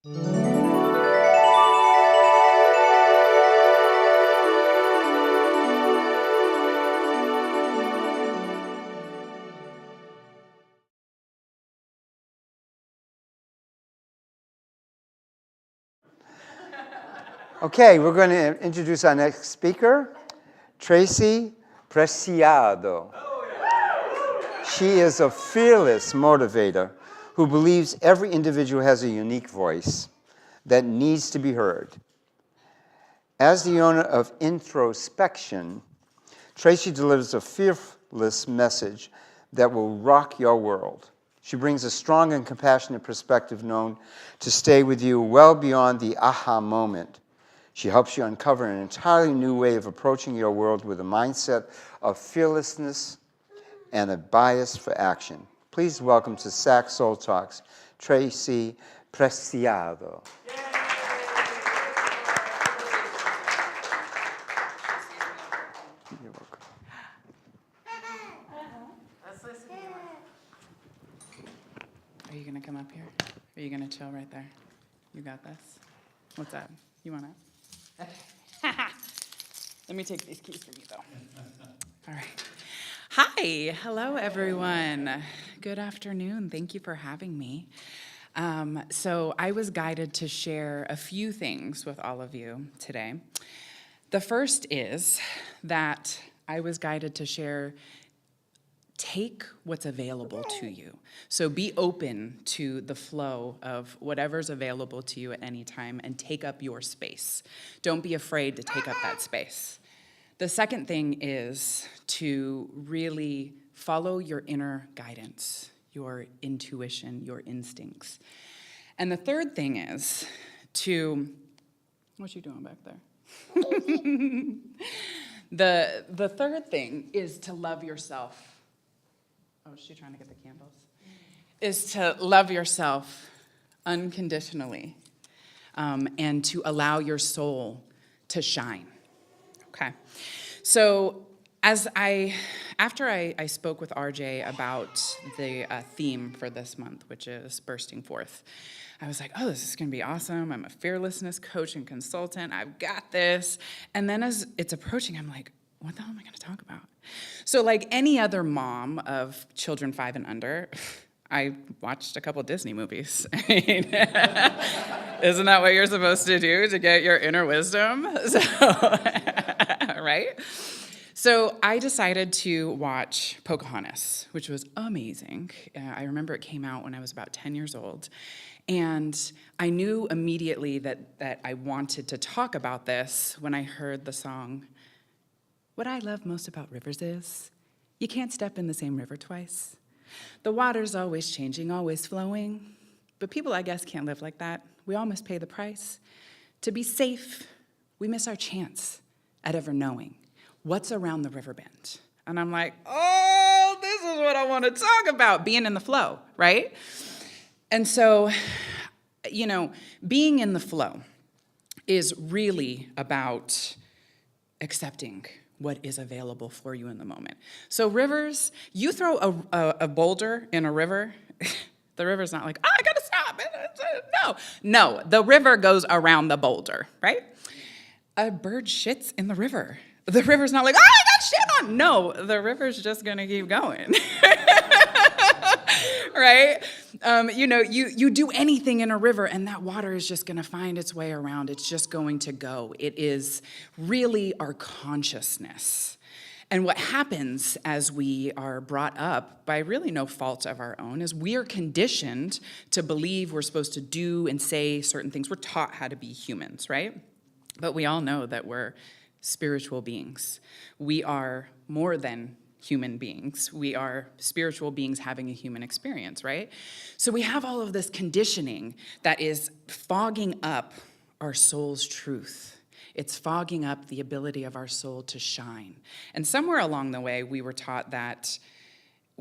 Okay, we're going to introduce our next speaker, Tracy Preciado. She is a fearless motivator who believes every individual has a unique voice that needs to be heard. As the owner of Introspection, Tracy delivers a fearless message that will rock your world. She brings a strong and compassionate perspective known to stay with you well beyond the aha moment. She helps you uncover an entirely new way of approaching your world with a mindset of fearlessness and a bias for action. Please welcome to SAC Soul Talks, Tracy Preciado. You're welcome. Are you going to come up here? Are you going to chill right there? You got this? What's up? You want it? Let me take these keys from you, though. All right. Hi. Hello, everyone. Good afternoon. Thank you for having me. So I was guided to share a few things with all of you today. The first is that I was guided to share, take what's available to you. So be open to the flow of whatever's available to you at any time and take up your space. Don't be afraid to take up that space. The second thing is to really follow your inner guidance, your intuition, your instincts. And the third thing is to, what you doing back there? The third thing is to love yourself. Oh, is she trying to get the candles? Is to love yourself unconditionally and to allow your soul to shine. Okay. So after I spoke with RJ about the theme for this month, which is bursting forth, I was like, oh, this is going to be awesome. I'm a fearlessness coach and consultant. I've got this. And then as it's approaching, I'm like, what the hell am I going to talk about? So like any other mom of children 5 and under, I watched a couple Disney movies. Isn't that what you're supposed to do to get your inner wisdom? So, right? So I decided to watch Pocahontas, which was amazing. I remember it came out when I was about 10 years old. And I knew immediately that I wanted to talk about this when I heard the song. What I love most about rivers is you can't step in the same river twice. The water's always changing, always flowing. But people, I guess, can't live like that. We all must pay the price. To be safe, we miss our chance at ever knowing what's around the river bend. And I'm like, oh, this is what I want to talk about, being in the flow, right? And so, being in the flow is really about accepting what is available for you in the moment. So rivers, you throw a boulder in a river, the river's not like, I gotta stop. No, the river goes around the boulder, right? A bird shits in the river. The river's not like, I got shit on. No, the river's just gonna keep going. Right? You do anything in a river and that water is just going to find its way around. It's just going to go. It is really our consciousness. And what happens as we are brought up by really no fault of our own is we are conditioned to believe we're supposed to do and say certain things. We're taught how to be humans, right? But we all know that we're spiritual beings. We are more than human beings. We are spiritual beings having a human experience, right? So we have all of this conditioning that is fogging up our soul's truth. It's fogging up the ability of our soul to shine. And somewhere along the way, we were taught that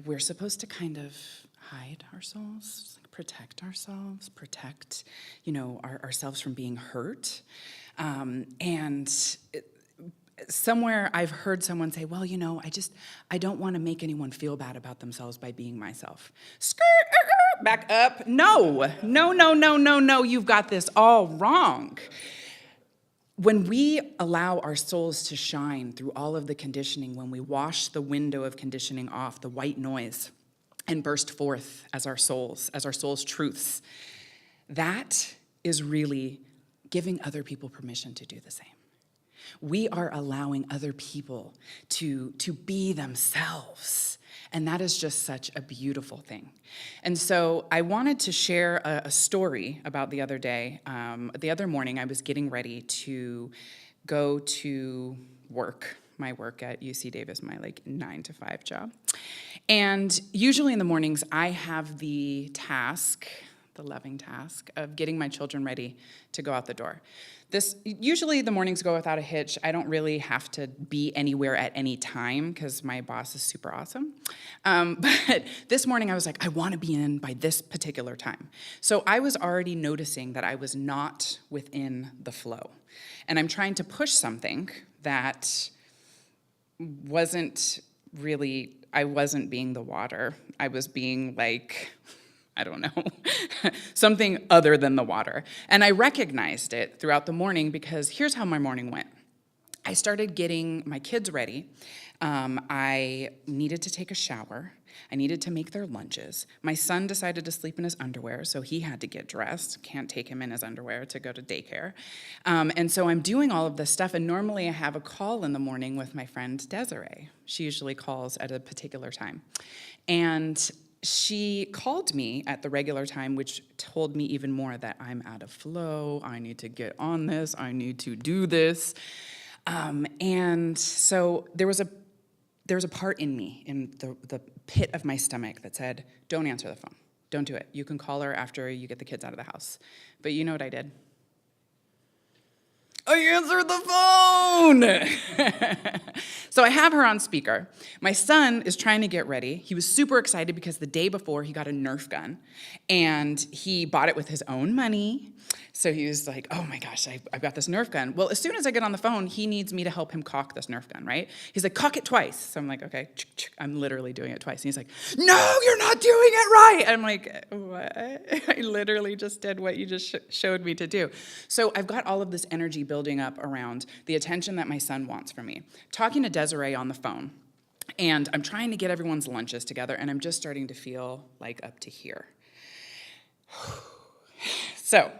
we're supposed to kind of hide our souls, protect ourselves, protect, ourselves from being hurt. Somewhere I've heard someone say, well, I don't want to make anyone feel bad about themselves by being myself. Skirt, back up. No, no, no, no, no, no, you've got this all wrong. When we allow our souls to shine through all of the conditioning, when we wash the window of conditioning off, the white noise, and burst forth as our souls truths, that is really giving other people permission to do the same. We are allowing other people to be themselves. And that is just such a beautiful thing. And so I wanted to share a story about the other day. The other morning, I was getting ready to go to work, my work at UC Davis, my 9 to 5 job. And usually in the mornings, I have the loving task of getting my children ready to go out the door. Usually the mornings go without a hitch. I don't really have to be anywhere at any time because my boss is super awesome. But this morning I was like, I want to be in by this particular time. So I was already noticing that I was not within the flow. And I'm trying to push something that I wasn't being the water. I was being I don't know, something other than the water. And I recognized it throughout the morning because here's how my morning went. I started getting my kids ready. I needed to take a shower. I needed to make their lunches. My son decided to sleep in his underwear, so he had to get dressed. Can't take him in his underwear to go to daycare. And so I'm doing all of this stuff, and normally I have a call in the morning with my friend Desiree. She usually calls at a particular time. And she called me at the regular time, which told me even more that I'm out of flow. I need to get on this. I need to do this. And so there was a part in me, in the pit of my stomach, that said, don't answer the phone. Don't do it. You can call her after you get the kids out of the house. But you know what I did? I answered the phone. So I have her on speaker. My son is trying to get ready. He was super excited because the day before he got a Nerf gun, and he bought it with his own money. So he was like, oh my gosh, I've got this Nerf gun. Well, as soon as I get on the phone, he needs me to help him cock this Nerf gun, right? He's like, cock it twice. So I'm like, okay, I'm literally doing it twice. And he's like, no, you're not doing it right. I'm like, what? I literally just did what you just showed me to do. So I've got all of this energy building up around the attention that my son wants from me. Talking to Desiree on the phone, and I'm trying to get everyone's lunches together, and I'm just starting to feel like up to here. So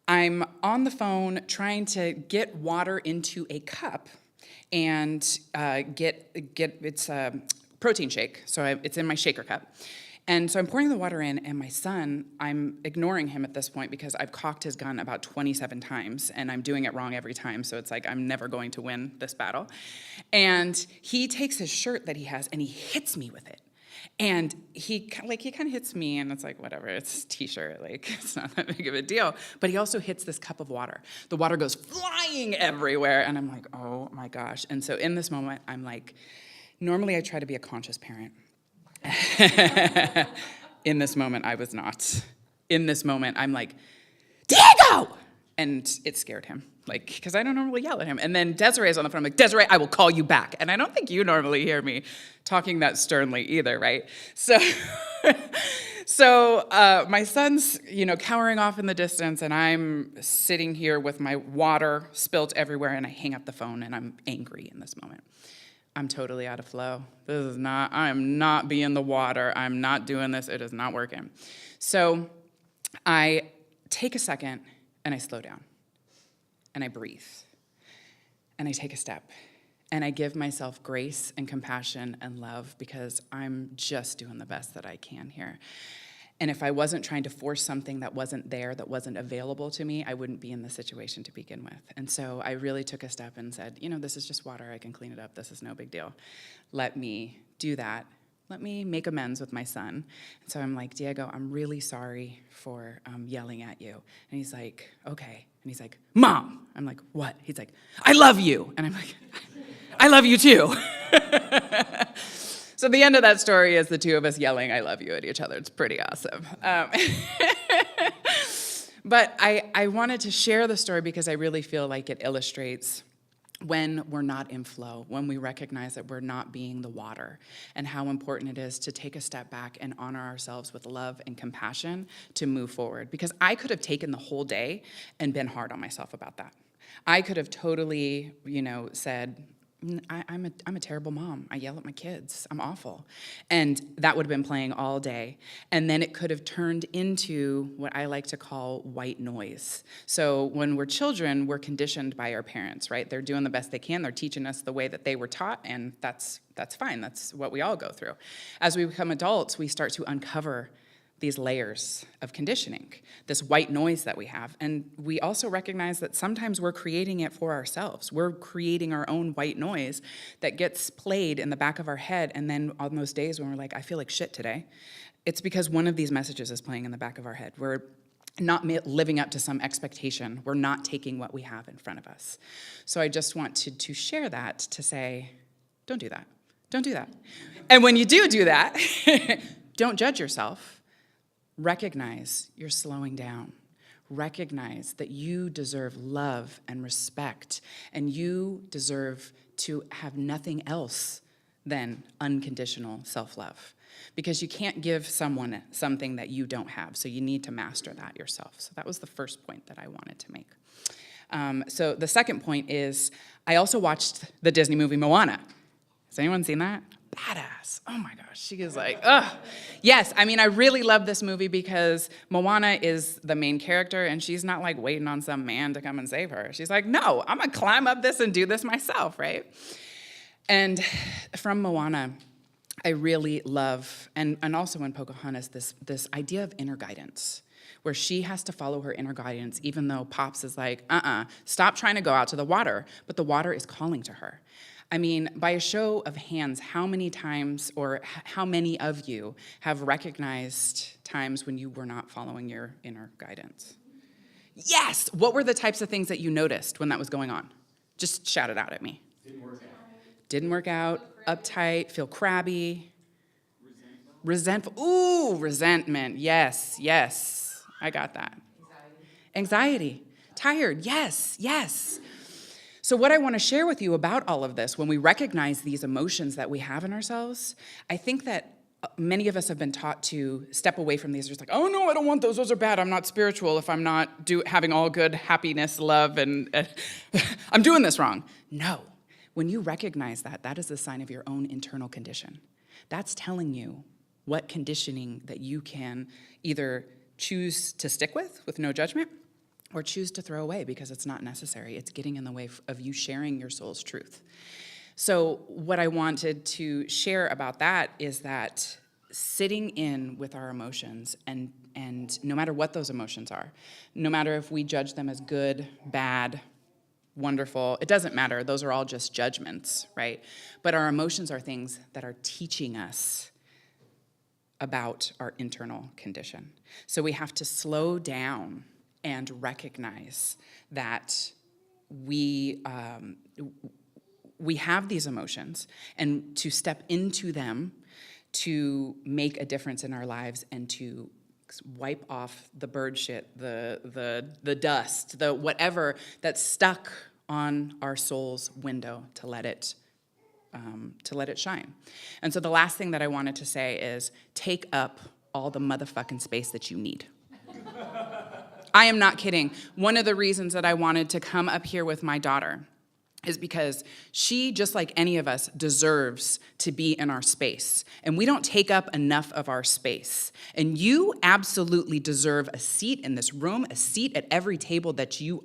I'm on the phone trying to get water into a cup and get it's a protein shake. So it's in my shaker cup. And so I'm pouring the water in, and my son, I'm ignoring him at this point because I've cocked his gun about 27 times, and I'm doing it wrong every time, so it's like I'm never going to win this battle. And he takes his shirt that he has, and he hits me with it. And he kind of hits me, and it's like, whatever, it's a t-shirt, it's not that big of a deal. But he also hits this cup of water. The water goes flying everywhere, and I'm like, oh my gosh. And so in this moment, I'm like, normally I try to be a conscious parent. In this moment, I was not. In this moment, I'm like, Diego! And it scared him, because I don't normally yell at him. And then Desiree's on the phone. I'm like, Desiree, I will call you back. And I don't think you normally hear me talking that sternly either, right? So, my son's, cowering off in the distance, and I'm sitting here with my water spilt everywhere, and I hang up the phone, and I'm angry in this moment. I'm totally out of flow. I am not being the water. I'm not doing this. It is not working. So I take a second, and I slow down, and I breathe, and I take a step, and I give myself grace and compassion and love because I'm just doing the best that I can here. And if I wasn't trying to force something that wasn't there, that wasn't available to me, I wouldn't be in the situation to begin with. And so I really took a step and said, this is just water. I can clean it up. This is no big deal. Let me do that. Let me make amends with my son. And so I'm like, Diego, I'm really sorry for yelling at you. And he's like, okay. And he's like, Mom. I'm like, what? He's like, I love you. And I'm like, I love you too. So the end of that story is the two of us yelling I love you at each other. It's pretty awesome. But I wanted to share the story because I really feel like it illustrates when we're not in flow, when we recognize that we're not being the water, and how important it is to take a step back and honor ourselves with love and compassion to move forward. Because I could have taken the whole day and been hard on myself about that. I could have totally, said, I'm a terrible mom. I yell at my kids. I'm awful. And that would have been playing all day. And then it could have turned into what I like to call white noise. So when we're children, we're conditioned by our parents, right? They're doing the best they can. They're teaching us the way that they were taught, and that's fine. That's what we all go through. As we become adults, we start to uncover these layers of conditioning, this white noise that we have. And we also recognize that sometimes we're creating it for ourselves. We're creating our own white noise that gets played in the back of our head. And then on those days when we're like, I feel like shit today, it's because one of these messages is playing in the back of our head. We're not living up to some expectation. We're not taking what we have in front of us. So I just wanted to share that to say, don't do that. Don't do that. And when you do that, don't judge yourself. Recognize you're slowing down. Recognize that you deserve love and respect, and you deserve to have nothing else than unconditional self-love. Because you can't give someone something that you don't have, so you need to master that yourself. So that was the first point that I wanted to make. So the second point is, I also watched the Disney movie Moana. Has anyone seen that? Badass. Oh my gosh, she is like, ugh. Yes, I mean, I really love this movie because Moana is the main character, and she's not like waiting on some man to come and save her. She's like, no, I'm gonna climb up this and do this myself, right? And from Moana, I really love, and also in Pocahontas, this idea of inner guidance, where she has to follow her inner guidance, even though Pops is like, stop trying to go out to the water, but the water is calling to her. I mean, by a show of hands, how many times or how many of you have recognized times when you were not following your inner guidance? Yes! What were the types of things that you noticed when that was going on? Just shout it out at me. Didn't work out. Uptight, feel crabby. Resentful. Ooh, resentment. Yes. I got that. Anxiety. Tired. Yes. So what I want to share with you about all of this, when we recognize these emotions that we have in ourselves, I think that many of us have been taught to step away from these. Just like, oh no, I don't want those. Those are bad. I'm not spiritual if I'm not having all good happiness, love, and I'm doing this wrong. No. When you recognize that, that is a sign of your own internal condition. That's telling you what conditioning that you can either choose to stick with no judgment, or choose to throw away because it's not necessary. It's getting in the way of you sharing your soul's truth. So what I wanted to share about that is that sitting in with our emotions, and no matter what those emotions are, no matter if we judge them as good, bad, wonderful, it doesn't matter. Those are all just judgments, right? But our emotions are things that are teaching us about our internal condition. So we have to slow down and recognize that we have these emotions, and to step into them to make a difference in our lives and to wipe off the bird shit, the dust, the whatever that's stuck on our soul's window, to let it shine. And so the last thing that I wanted to say is take up all the motherfucking space that you need. I am not kidding. One of the reasons that I wanted to come up here with my daughter is because she, just like any of us, deserves to be in our space. And we don't take up enough of our space. And you absolutely deserve a seat in this room, a seat at every table that you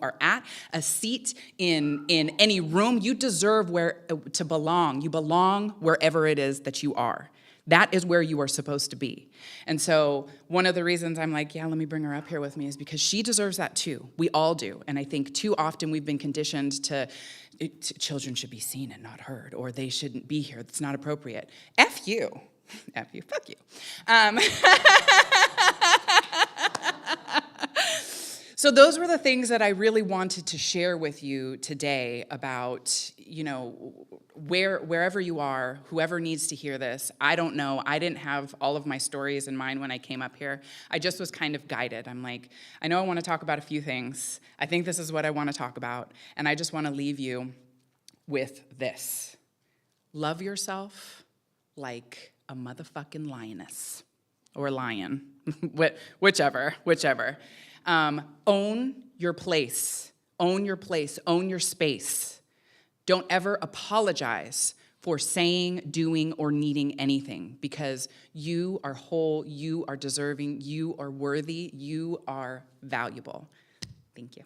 are at, a seat in any room. You deserve to belong. You belong wherever it is that you are. That is where you are supposed to be. And so one of the reasons I'm like, yeah, let me bring her up here with me is because she deserves that too. We all do. And I think too often we've been conditioned to children should be seen and not heard, or they shouldn't be here. It's not appropriate. F you. F you. Fuck you. So those were the things that I really wanted to share with you today about, wherever you are, whoever needs to hear this, I don't know. I didn't have all of my stories in mind when I came up here. I just was kind of guided. I'm like, I know I want to talk about a few things. I think this is what I want to talk about. And I just want to leave you with this. Love yourself like a motherfucking lioness or lion, whichever. Own your place, own your space. Don't ever apologize for saying, doing, or needing anything, because you are whole, you are deserving, you are worthy, you are valuable. Thank you.